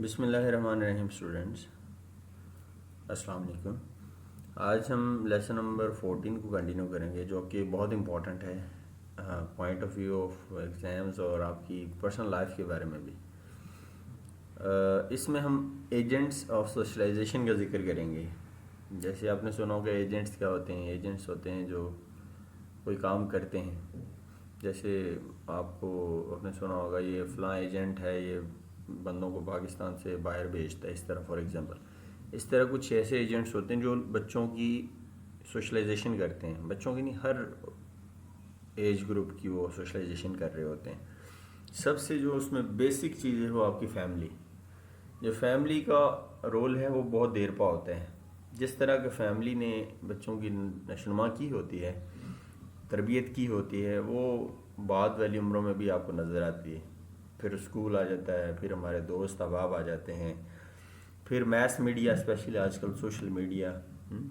बिस्मिल्लाहिर्रहमानिर्रहीम स्टूडेंट्स, अस्सलाम वालेकुम। आज हम लेसन नंबर 14 को कंटिन्यू करेंगे, जो कि बहुत इम्पोर्टेंट है point of view of exams और आपकी पर्सनल लाइफ के बारे में भी। इसमें हम एजेंट्स ऑफ सोशलाइजेशन का जिक्र करेंगे। जैसे आपने सुना होगा एजेंट्स क्या होते हैं। एजेंट्स होते हैं जो कोई काम करते हैं। जैसे आपको आपने सुना होगा ये फ़लाँ एजेंट है, ये बंदों को पाकिस्तान से बाहर भेजता है, इस तरह फॉर एग्जांपल। इस तरह कुछ ऐसे एजेंट्स होते हैं जो बच्चों की सोशलाइजेशन करते हैं। बच्चों की नहीं, हर एज ग्रुप की वो सोशलाइजेशन कर रहे होते हैं। सबसे जो उसमें बेसिक चीज़ है वो आपकी फैमिली। जो फैमिली का रोल है वो बहुत देर पा होता है। जिस तरह के फैमिली ने बच्चों की नशनुमा की होती है, तरबियत की होती है, वो बाद वाली उम्रों में भी आपको नज़र आती है। फिर स्कूल आ जाता है, फिर हमारे दोस्त अहबाब आ जाते हैं, फिर मैस मीडिया, स्पेशली आजकल सोशल मीडिया।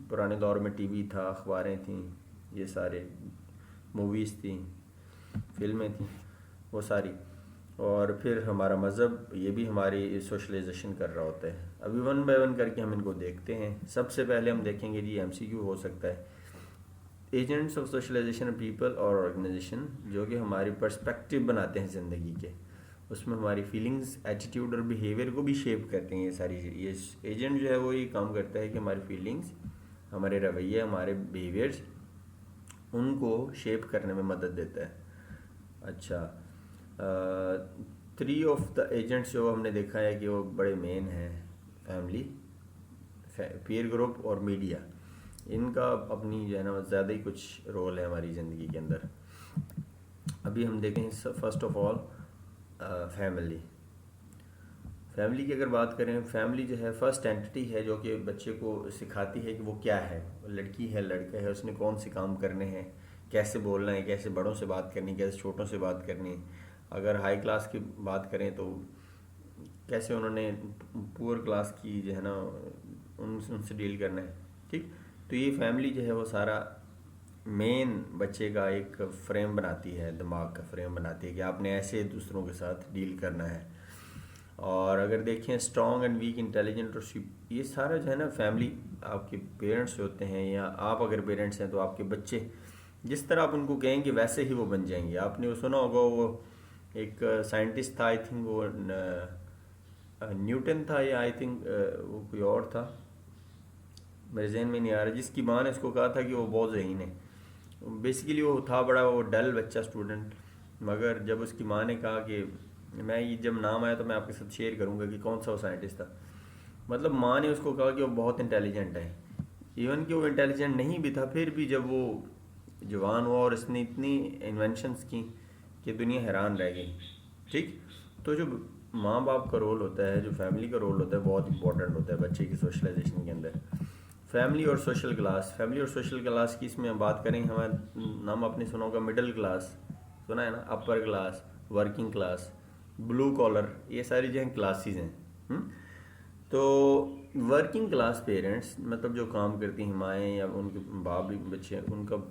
पुराने दौर में टीवी था, अखबारें थीं, ये सारे मूवीज़ थी, फिल्में थीं, वो सारी। और फिर हमारा मज़हब, ये भी हमारी सोशलाइजेशन कर रहा होता है। अभी वन बाय वन करके हम इनको देखते हैं। सबसे पहले हम देखेंगे जी, एमसीक्यू हो सकता है, एजेंट्स ऑफ सोशलाइजेशन पीपल और ऑर्गेनाइजेशन, जो कि हमारी पर्सपेक्टिव बनाते हैं ज़िंदगी के। उसमें हमारी फीलिंग्स, एटीट्यूड और बिहेवियर को भी शेप करते हैं। ये सारी ये एजेंट जो है वो ये काम करता है कि हमारी फीलिंग्स, हमारे रवैये, हमारे बिहेवियर्स, उनको शेप करने में मदद देता है। अच्छा, 3 ऑफ द एजेंट्स जो हमने देखा है कि वो बड़े मेन हैं, फैमिली, पीयर ग्रुप और मीडिया। इनका अपनी जो है ना ज़्यादा ही कुछ रोल है हमारी ज़िंदगी के अंदर। अभी हम देखें first of all family. Family की अगर बात करें, फैमिली जो है फर्स्ट एंटिटी है जो कि बच्चे को सिखाती है कि वो क्या है, लड़की है, लड़का है, उसने कौन से काम करने हैं, कैसे बोलना है, कैसे बड़ों से बात करनी, कैसे छोटों से बात करनी। अगर हाई क्लास की बात करें तो कैसे उन्होंने पुअर क्लास की जो है ना उनसे डील करना है। ठीक, तो ये फैमिली जो है वो सारा मेन बच्चे का एक फ्रेम बनाती है, दिमाग का फ्रेम बनाती है कि आपने ऐसे दूसरों के साथ डील करना है। और अगर देखें स्ट्रॉन्ग एंड वीक, इंटेलिजेंट और ये सारा जो है ना फैमिली, आपके पेरेंट्स होते हैं या आप अगर पेरेंट्स हैं तो आपके बच्चे जिस तरह आप उनको कहेंगे वैसे ही वो बन जाएंगे। आपने वो सुना होगा, वो एक साइंटिस्ट था, आई थिंक वो न्यूटन था, या आई थिंक वो कोई और था, मेरे जहन में नहीं आ रहा, जिसकी माँ ने उसको कहा था कि वो बहुत ज़हीन है। बेसिकली वो था बड़ा वो डल बच्चा, स्टूडेंट, मगर जब उसकी माँ ने कहा कि मैं ये जब नाम आया तो मैं आपके साथ शेयर करूंगा कि कौन सा वो साइंटिस्ट था, मतलब माँ ने उसको कहा कि वो बहुत इंटेलिजेंट है। इवन कि वो इंटेलिजेंट नहीं भी था, फिर भी जब वो जवान हुआ और इसने इतनी इन्वेंशंस की कि दुनिया हैरान रह गई। ठीक, तो जो माँ बाप का रोल होता है, जो फैमिली का रोल होता है, बहुत इंपॉर्टेंट होता है बच्चे की सोशलाइजेशन के अंदर। फैमिली और सोशल क्लास, फैमिली और सोशल क्लास की इसमें हम बात करें, हमारा नाम आपने सुना होगा मिडिल क्लास, सुना है ना, upper class, working class, blue collar, ये सारी जो हैं क्लासेस हैं। तो वर्किंग क्लास पेरेंट्स, मतलब जो काम करती हैं माएँ या उनके बाप भी बच्चे, उनका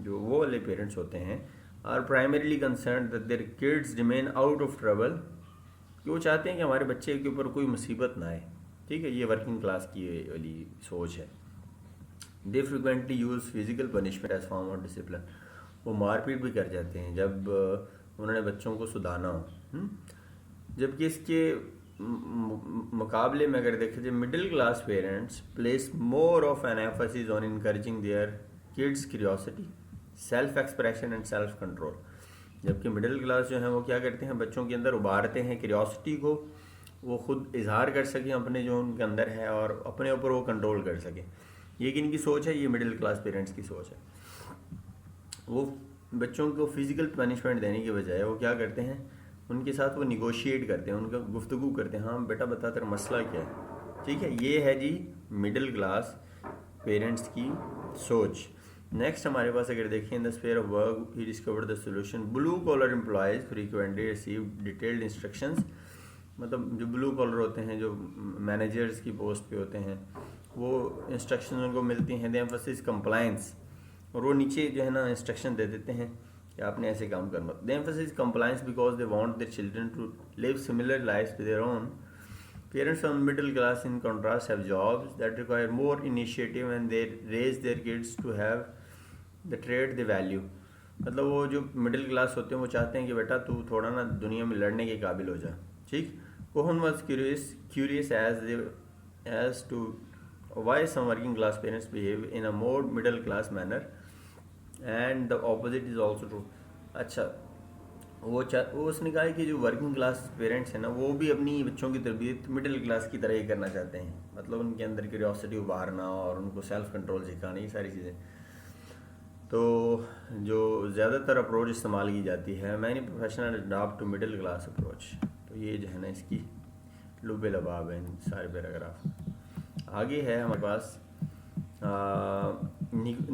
जो वो वाले पेरेंट्स होते हैं, are primarily concern that their kids remain out of trouble, कि वो चाहते हैं कि हमारे बच्चे के ऊपर कोई मुसीबत ना आए। ठीक है, ये वर्किंग क्लास की वाली सोच है। They frequently use physical punishment as form of discipline, वो मारपीट भी कर जाते हैं जब उन्होंने बच्चों को सुधारना हो। जबकि इसके मुकाबले में अगर देखें जाए, middle class parents place more of N emphasis on encouraging their kids curiosity, self expression and self control. जबकि मिडिल क्लास जो है वो क्या करते हैं, बच्चों के अंदर उभारते हैं क्यूरियोसिटी को, वो खुद इजहार कर सकें अपने जो उनके अंदर है और अपने ऊपर वो कंट्रोल कर सकें। ये किन की सोच है, ये मिडिल क्लास पेरेंट्स की सोच है। वो बच्चों को फिजिकल पनिशमेंट देने के बजाय वो क्या करते हैं, उनके साथ वो निगोशिएट करते हैं, उनका गुफ्तगू करते हैं। हाँ बेटा बता तेरा मसला क्या है। ठीक है, ये है जी मिडिल क्लास पेरेंट्स की सोच। नेक्स्ट हमारे पास अगर देखें, in the sphere of work he discovered the solution, blue collar employees frequently receive detailed instructions. मतलब जो ब्लू कॉलर होते हैं, जो मैनेजर्स की पोस्ट पे होते हैं, वो इंस्ट्रक्शन उनको मिलती हैं, दे एम्फसिस कंप्लायंस, और वो नीचे जो है ना इंस्ट्रक्शन दे देते हैं कि आपने ऐसे काम करना। They emphasis compliance because they want their children to live similar life to their own, Parents from middle class, in contrast, have jobs that require more initiative and they raise their kids to have the trait they value. मतलब वो जो middle class होते हैं वो चाहते हैं कि बेटा तू थोड़ा ना दुनिया में लड़ने के काबिल हो जा, ठीक. Kohn was curious as to why some working class parents behave in a more middle class manner and the opposite is also true. अच्छा, वो उसने कहा है कि जो वर्किंग क्लास पेरेंट्स हैं ना वो भी अपनी बच्चों की तरबियत मिडिल क्लास की तरह ही करना चाहते हैं. मतलब उनके अंदर क्यूरियोसिटी उभारना और उनको सेल्फ कंट्रोल सिखाना, ये सारी चीज़ें. तो जो ज़्यादातर अप्रोच इस्तेमाल की जाती है, many professional adopt to middle class approach. तो ये जो है ना इसकी लुबे लबाब है इन सारे पैराग्राफ. आगे है हमारे पास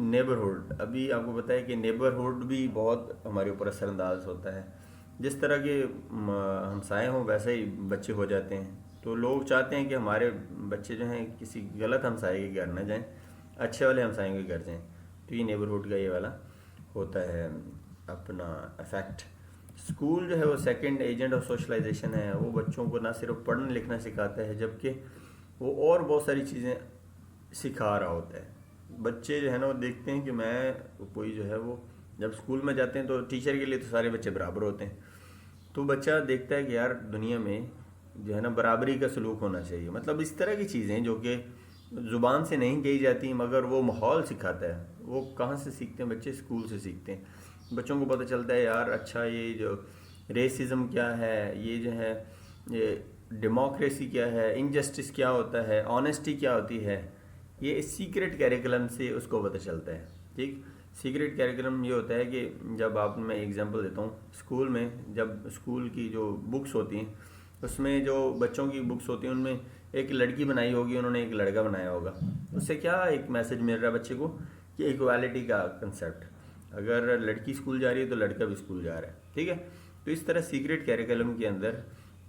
नेबरहुड. अभी आपको पता है कि नेबरहुड भी बहुत हमारे ऊपर असरअंदाज होता है. जिस तरह के हमसाए हों वैसे ही बच्चे हो जाते हैं. तो लोग चाहते हैं कि हमारे बच्चे जो हैं किसी गलत हमसाए के घर ना जाएं, अच्छे वाले हमसाए के घर जाएं. तो ये नेबरहुड का ये वाला होता है अपना इफेक्ट. स्कूल जो है वो सेकंड एजेंट ऑफ सोशलाइजेशन है. वो बच्चों को ना सिर्फ पढ़ना लिखना सिखाता है जबकि वो और बहुत सारी चीज़ें सिखा रहा होता है. बच्चे जो है ना वो देखते हैं कि मैं कोई जो है वो जब स्कूल में जाते हैं तो टीचर के लिए तो सारे बच्चे बराबर होते हैं. तो बच्चा देखता है कि यार दुनिया में जो है ना बराबरी का सलूक होना चाहिए. मतलब इस तरह की चीज़ें जो कि ज़ुबान से नहीं कही जाती मगर वो माहौल सिखाता है. वो कहाँ से सीखते हैं बच्चे? स्कूल से सीखते हैं. बच्चों को पता चलता है यार अच्छा ये जो रेसिज्म क्या है, ये जो है ये डेमोक्रेसी क्या है, इनजस्टिस क्या होता है, ऑनेस्टी क्या होती है, ये सीक्रेट कैरिकुलम से उसको पता चलता है. ठीक, सीक्रेट कैरिकुलम ये होता है कि जब आप, मैं एग्जांपल देता हूँ, स्कूल में जब स्कूल की जो बुक्स होती हैं उसमें जो बच्चों की बुक्स होती हैं उनमें एक लड़की बनाई होगी, उन्होंने एक लड़का बनाया होगा. उससे क्या एक मैसेज मिल रहा है बच्चे को कि इक्वालिटी का कंसेप्ट. अगर लड़की स्कूल जा रही है तो लड़का भी स्कूल जा रहा है. ठीक है. तो इस तरह सीक्रेट कैरिकुलम के अंदर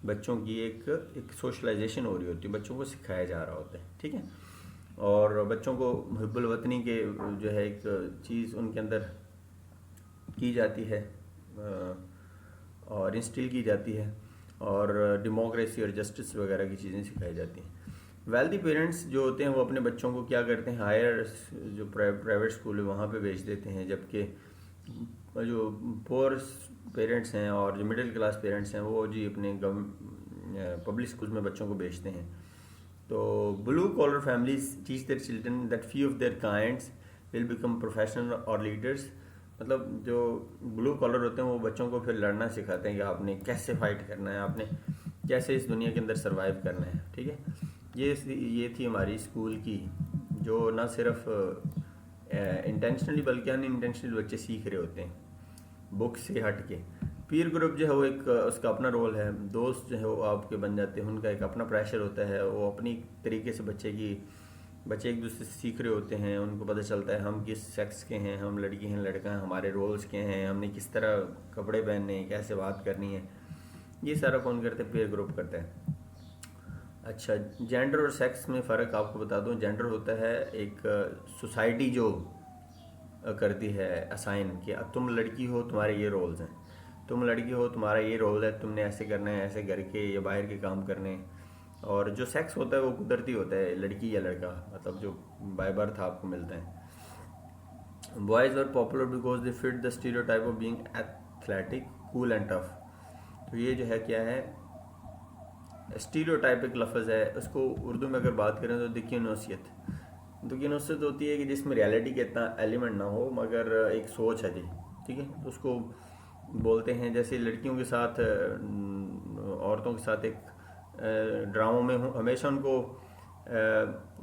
बच्चों की एक सोशलाइजेशन हो रही होती है, बच्चों को सिखाया जा रहा होता है. ठीक है. और बच्चों को हिब्बुल वतनी के जो है एक चीज़ उनके अंदर की जाती है और इंस्टिल की जाती है और डेमोक्रेसी और जस्टिस वगैरह की चीज़ें सिखाई जाती हैं. वेल्दी पेरेंट्स जो होते हैं वो अपने बच्चों को क्या करते हैं, हायर जो प्राइवेट स्कूल है वहाँ पे भेज देते हैं. जबकि जो पुअर पेरेंट्स हैं और जो मिडिल क्लास पेरेंट्स हैं वो जी अपने पब्लिक स्कूल में बच्चों को भेजते हैं. तो blue collar families teach their children that few of their kinds will become professional और लीडर्स. मतलब जो ब्लू कॉलर होते हैं वो बच्चों को फिर लड़ना सिखाते हैं कि आपने कैसे फाइट करना है, आपने कैसे इस दुनिया के अंदर सरवाइव करना है. ठीक है. ये थी हमारी स्कूल की जो ना सिर्फ इंटेंशनली बल्कि अनइंटेंशनली बच्चे सीख रहे होते हैं बुक से हट के. पीर ग्रुप जो है वो एक उसका अपना रोल है. दोस्त जो है वो आपके बन जाते हैं, उनका एक अपना प्रेशर होता है. वो अपनी तरीके से बच्चे एक दूसरे से सीख रहे होते हैं. उनको पता चलता है हम किस सेक्स के हैं, हम लड़की हैं लड़का हैं, हमारे रोल्स क्या हैं, हमने किस तरह कपड़े पहनने हैं, कैसे बात करनी है. ये सारा कौन करते हैं? पीर ग्रुप करता है. अच्छा, जेंडर और सेक्स में फ़र्क आपको बता दूं. जेंडर होता है एक सोसाइटी जो करती है असाइन कि अब तुम लड़की हो तुम्हारे ये रोल्स हैं, तुम लड़की हो तुम्हारा ये रोल है, तुमने ऐसे करना है, ऐसे घर के या बाहर के काम करने हैं. और जो सेक्स होता है वो कुदरती होता है, लड़की या लड़का, मतलब जो बाय बर्थ आपको मिलता है. Boys are popular because they fit the stereotype of being athletic, cool and tough. तो ये जो है क्या है, स्टीरियोटाइपिक लफ्ज़ है. उसको उर्दू में अगर बात करें तो दुखियानोसियत. दुखियानोसियत होती है कि जिसमें रियलिटी का इतना एलिमेंट ना हो मगर एक सोच है जी. ठीक है. तो उसको बोलते हैं जैसे लड़कियों के साथ औरतों के साथ एक ड्रामों में हमेशा उनको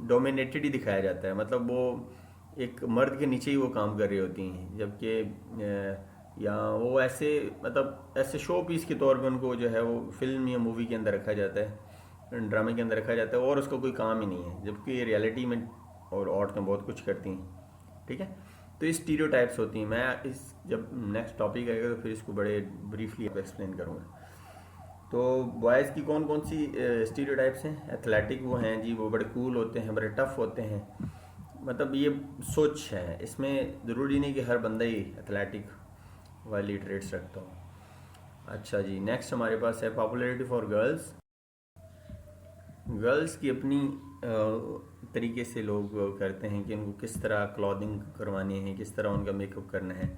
डोमिनेटेड ही दिखाया जाता है. मतलब वो एक मर्द के नीचे ही वो काम कर रही होती हैं, जबकि या वो ऐसे मतलब ऐसे शो पीस के तौर पे उनको जो है वो फिल्म या मूवी के अंदर रखा जाता है, ड्रामे के अंदर रखा जाता है और उसका कोई काम ही नहीं है. जबकि रियलिटी में और औरतें बहुत कुछ करती हैं. ठीक है. तो ये स्टीरियोटाइप्स होती हैं. मैं इस जब नेक्स्ट टॉपिक आएगा तो फिर इसको बड़े ब्रीफली एक्सप्लेन करूँगा. तो बॉयज़ की कौन कौन सी स्टीरियोटाइप्स हैं? एथलेटिक वो हैं जी, वो बड़े कूल होते हैं, बड़े टफ होते हैं. मतलब ये सोच है, इसमें ज़रूरी नहीं कि हर बंदा ही एथलेटिक वाली ट्रेड्स रखता हूँ. अच्छा जी, नेक्स्ट हमारे पास है पॉपुलैरिटी फॉर गर्ल्स. गर्ल्स की अपनी तरीके से लोग करते हैं कि उनको किस तरह क्लॉथिंग करवानी है, किस तरह उनका मेकअप करना है,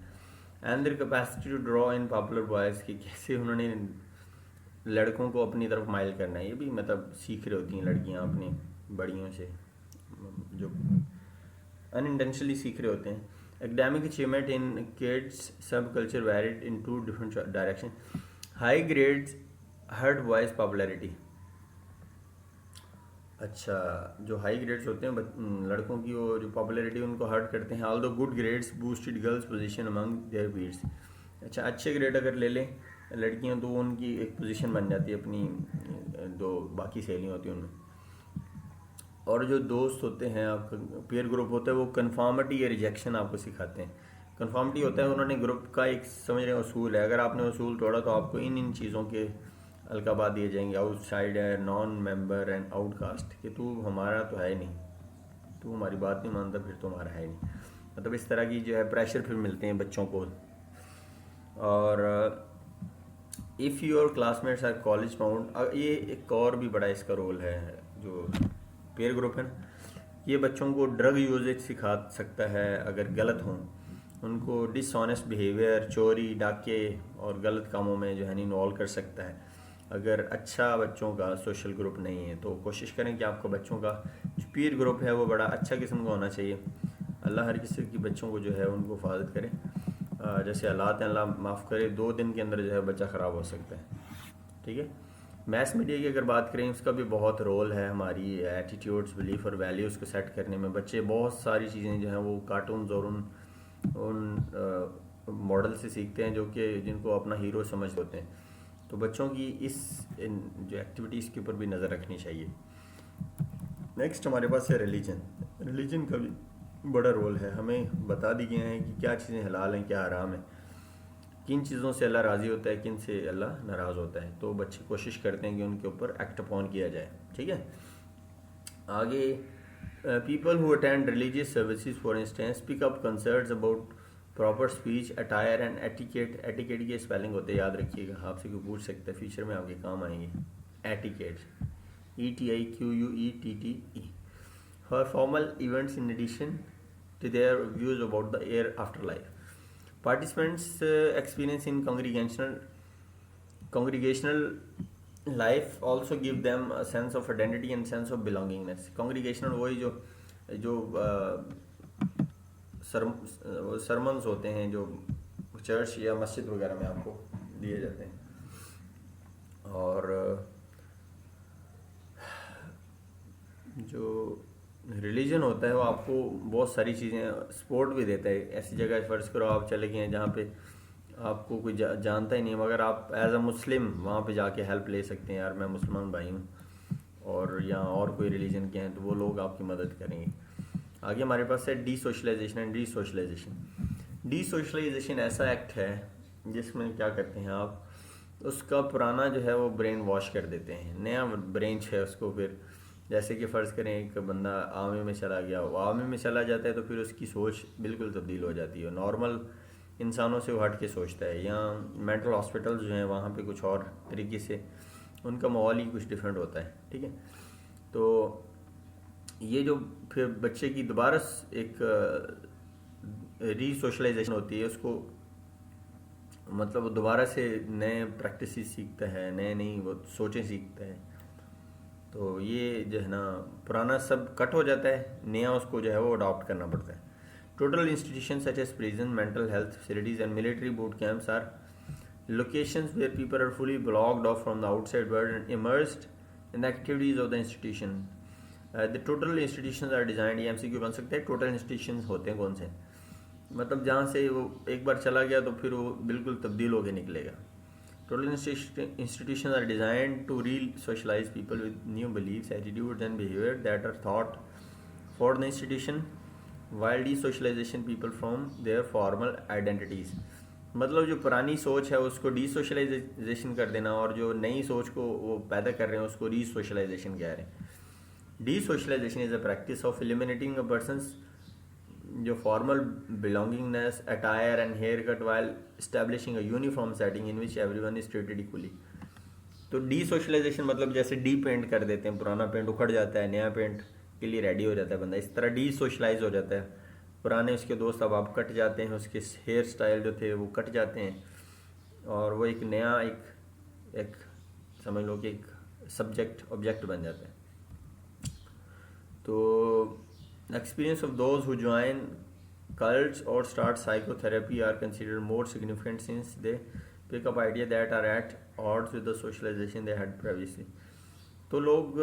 and their capacity to draw in popular boys की कैसे उन्होंने लड़कों को अपनी तरफ माइल करना है। ये भी मतलब सीख रही होती हैं लड़कियां अपनी बड़ियों से, जो अनइंटेंशनली सीख रहे होते हैं। Academic achievement in kids subculture varied in two different direction. High grades hurt boys popularity. अच्छा, जो हाई ग्रेड्स होते हैं लड़कों की, वो जो पॉपुलैरिटी उनको हर्ट करते हैं। All the good grades boosted girls position among their peers. अच्छा, अच्छे ग्रेड अगर ले लें लड़कियां तो उनकी एक पोजीशन बन जाती है अपनी दो बाकी सहेलियाँ होती हैं उनमें। और जो दोस्त होते हैं आपका पीयर ग्रुप होता है, वो कन्फॉर्मिटी या रिजेक्शन आपको सिखाते हैं। कन्फॉर्मिटी होता है उन्होंने ग्रुप का एक समझ रहे हैं उसूल है, अगर आपने उसूल तोड़ा तो आपको इन चीज़ों के अलकाबाद दिए जाएंगे। आउटसाइड है, नॉन मेंबर एंड आउटकास्ट, कि तू हमारा तो है ही नहीं, तू हमारी बात नहीं मानता, फिर तो हमारा है ही नहीं। मतलब इस तरह की जो है प्रेशर फिर मिलते हैं बच्चों को। और if your classmates are college bound, ये एक और भी बड़ा इसका रोल है। जो पीयर ग्रुप है ना, ये बच्चों को ड्रग यूजेज सिखा सकता है अगर गलत हों, उनको डिसऑनेस्ट बिहेवियर, चोरी, डाके और गलत कामों में जो है इन्वॉल्व कर सकता है। अगर अच्छा बच्चों का सोशल ग्रुप नहीं है तो कोशिश करें कि आपका बच्चों का जो पीयर ग्रुप है वो बड़ा अच्छा किस्म का होना चाहिए। अल्लाह हर किसी की बच्चों को जो है उनको हिफाजत करे। जैसे हालात हैं, अल्लाह माफ़ करे, 2 दिन के अंदर जो है बच्चा ख़राब हो सकता है। ठीक है। मैस मीडिया की अगर बात करें, उसका भी बहुत रोल है हमारी एटीट्यूड्स, बिलीफ और वैल्यूज़ को सेट करने में। बच्चे बहुत सारी चीज़ें जो हैं वो कार्टून्स और उन मॉडल से सीखते हैं जो कि जिनको अपना हीरो समझ होते हैं। तो बच्चों की जो एक्टिविटीज़ के ऊपर भी नज़र रखनी चाहिए। नेक्स्ट हमारे पास है रिलीजन। रिलीजन का भी बड़ा रोल है। हमें बता दी गए हैं कि क्या चीज़ें हलाल हैं, क्या हराम है, किन चीज़ों से अल्लाह राज़ी होता है, किन से अल्लाह नाराज़ होता है। तो बच्चे कोशिश करते हैं कि उनके ऊपर एक्ट अपॉन किया जाए। ठीक है। आगे, people who attend religious services for instance pick up concerns about proper speech, attire and etiquette. Etiquette के स्पेलिंग होते हैं, याद रखिएगा, आपसे कोई पूछ सकता है, फ्यूचर में आपके काम आएंगे। Etiquette, ETIQUETTE, for formal events in addition to their views about the air after life. Participants' experience in congregational life also give them a sense of identity and sense of belongingness. Congregational वही जो sermons होते हैं जो church या मस्जिद वगैरह में आपको दिए जाते हैं। और जो रिलीजन होता है वो आपको बहुत सारी चीज़ें, सपोर्ट भी देता है। ऐसी जगह फ़र्ज़ करो आप चले गए हैं जहाँ पे आपको कोई जानता ही नहीं, मगर आप एज अ मुस्लिम वहाँ पे जाके हेल्प ले सकते हैं, यार मैं मुसलमान भाई हूँ और यहाँ और कोई रिलीजन के हैं, तो वो लोग आपकी मदद करेंगे। आगे हमारे पास है desocialization and desocialization. Desocialization ऐसा एक्ट है जिसमें क्या करते हैं आप, उसका पुराना जो है वो ब्रेन वॉश कर देते हैं, नया ब्रेन है उसको फिर, जैसे कि फ़र्ज़ करें एक बंदा आर्मी में चला गया, वो आर्मी में चला जाता है तो फिर उसकी सोच बिल्कुल तब्दील हो जाती है, नॉर्मल इंसानों से वो हट के सोचता है। या मेंटल हॉस्पिटल जो हैं वहाँ पे कुछ और तरीके से उनका माहौल ही कुछ डिफरेंट होता है। ठीक है। तो ये जो फिर बच्चे की दोबारा एक रीसोशलाइजेशन होती है, उसको मतलब वो दोबारा से नए प्रैक्टिस सीखता है, नए नई वो सोचें सीखता है। तो ये जो है ना पुराना सब कट हो जाता है, नया उसको जो है वो अडॉप्ट करना पड़ता है। Total institution such as prison, mental health facilities and military boot camps are locations where people are fully blocked off from the outside world and immersed in the activities of the institution. The total institutions are designed, ये MCQ बन सकते हैं, total institutions होते हैं कौन से, मतलब जहाँ से वो एक बार चला गया तो फिर वो बिल्कुल तब्दील होकर निकलेगा। Total institutions are designed to re-socialize people with new beliefs, attitudes and behavior that are thought for the institution while de-socialization people from their formal identities. मतलब जो पुरानी सोच है उसको डीसोशलाइजेशन कर देना और जो नई सोच को वो पैदा कर रहे हैं उसको रीसोशलाइजेशन कह रहे हैं। Desocialization is a practice of eliminating a persons जो formal belongingness, attire and hair cut while establishing a uniform setting in which everyone is treated equally. तो डी सोशलाइजेशन मतलब जैसे डी पेंट कर देते हैं, पुराना पेंट उखड़ जाता है, नया पेंट के लिए रेडी हो जाता है बंदा, इस तरह डी सोशलाइज हो जाता है। पुराने उसके दोस्त अब आप कट जाते हैं, उसके हेयर स्टाइल जो थे वो कट जाते हैं, और वो एक नया एक समझ लो कि एक सब्जेक्ट ऑब्जेक्ट बन जाता है। तो experience of those who join cults or start psychotherapy are considered more significant since they pick up ideas that are at odds with the socialization they had previously। तो लोग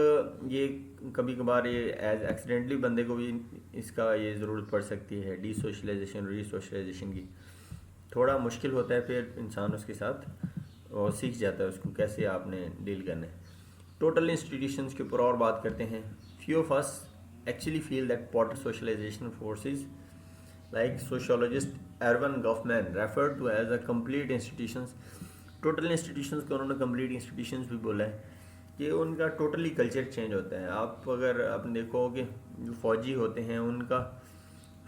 ये कभी कभार ये एज एक्सीडेंटली बंदे को भी इसका ये ज़रूरत पड़ सकती है डी सोशलाइजेशन री सोशलाइजेशन की। थोड़ा मुश्किल होता है, फिर इंसान उसके साथ और सीख जाता है उसको कैसे आपने डील करना है। टोटल इंस्टीट्यूशंस के ऊपर और बात करते हैं। Few of us actually feel that potter socialization forces like sociologist Erwin Goffman referred to as a complete institutions। Total institutions को उन्होंने complete institutions भी बोला है कि उनका टोटली कल्चर चेंज होता है। आप अगर आप देखोगे जो फौजी होते हैं उनका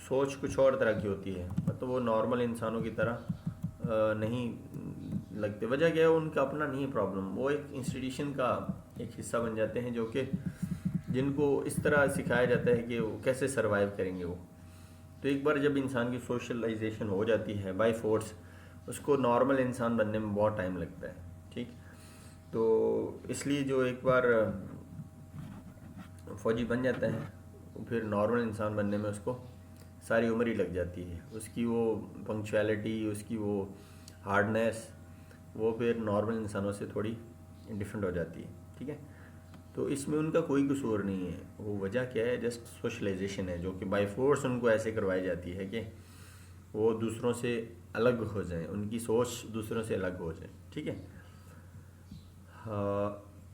सोच कुछ और तरह की होती है, मतलब वो नॉर्मल इंसानों की तरह नहीं लगते। वजह क्या है, उनका अपना नहीं है प्रॉब्लम, वो एक इंस्टीट्यूशन का एक हिस्सा बन जाते हैं जो कि जिनको इस तरह सिखाया जाता है कि वो कैसे सर्वाइव करेंगे वो। तो एक बार जब इंसान की सोशलाइजेशन हो जाती है बाय फोर्स, उसको नॉर्मल इंसान बनने में बहुत टाइम लगता है, ठीक। तो इसलिए जो एक बार फौजी बन जाता है फिर नॉर्मल इंसान बनने में उसको सारी उम्र ही लग जाती है। उसकी वो पंक्चुअलिटी, उसकी वो हार्डनेस, वो फिर नॉर्मल इंसानों से थोड़ी डिफरेंट हो जाती है, ठीक है। तो इसमें उनका कोई कसूर नहीं है, वो वजह क्या है, जस्ट सोशलाइजेशन है जो कि बाय फोर्स उनको ऐसे करवाई जाती है कि वो दूसरों से अलग हो जाएं, उनकी सोच दूसरों से अलग हो जाए, ठीक है।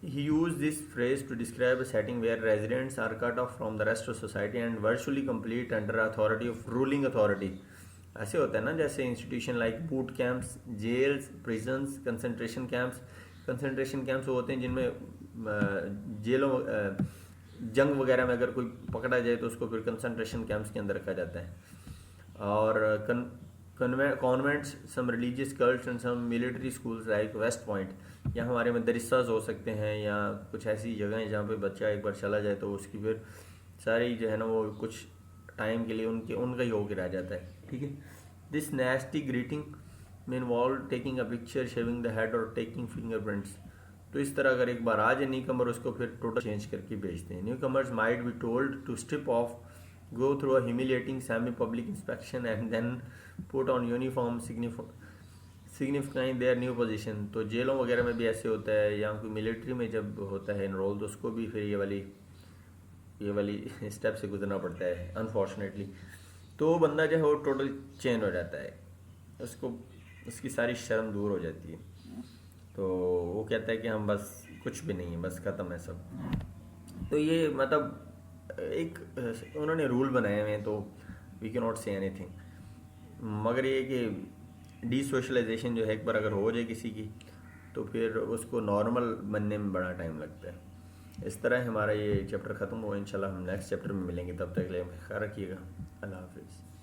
He use this phrase to describe a setting where residents are cut off from the rest of society and virtually complete under authority of ruling authority. ऐसे होता है ना, जैसे institution like boot camps, jails, prisons, concentration camps. Concentration camps होते हैं जिनमें जेलों जंग वगैरह में अगर कोई पकड़ा जाए तो उसको फिर कंसंट्रेशन कैंप्स के अंदर रखा जाता है। और convents, some religious cults and some military schools like West Point, या हमारे मदरसाज हो सकते हैं या कुछ ऐसी जगह हैं जहाँ पे बच्चा एक बार चला जाए तो उसकी फिर सारी जो है ना वो कुछ टाइम के लिए उनका ही होकर रह जाता है, ठीक है। दिस नेस्टी ग्रीटिंग में involve taking a picture, shaving the head और टेकिंग फिंगरप्रिंट्स। तो इस तरह अगर एक बार आ जाए न्यू कमर, उसको फिर टोटल चेंज करके भेजते हैं। Newcomers might be told to strip off, go through a humiliating semi public inspection and then put on uniform signifying their new position. तो जेलों वगैरह में भी ऐसे होता है, या कोई मिलिट्री में जब होता है इनरोल तो उसको भी फिर ये वाली स्टेप से गुजरना पड़ता है अनफॉर्चुनेटली। तो वो बंदा जो है वो टोटल चेंज हो जाता है, उसकी सारी शर्म दूर हो जाती है। तो वो कहता है कि हम बस कुछ भी नहीं है, बस ख़त्म है सब। तो ये मतलब एक उन्होंने रूल बनाए हुए हैं, तो we can not say anything. मगर ये कि डी सोशलाइजेशन जो है एक बार अगर हो जाए किसी की तो फिर उसको नॉर्मल बनने में बड़ा टाइम लगता है। इस तरह हमारा ये चैप्टर ख़त्म हुआ। इंशाल्लाह हम नेक्स्ट चैप्टर में मिलेंगे, तब तक के लिए ख्याल रखिएगा। अल्लाह हाफिज़।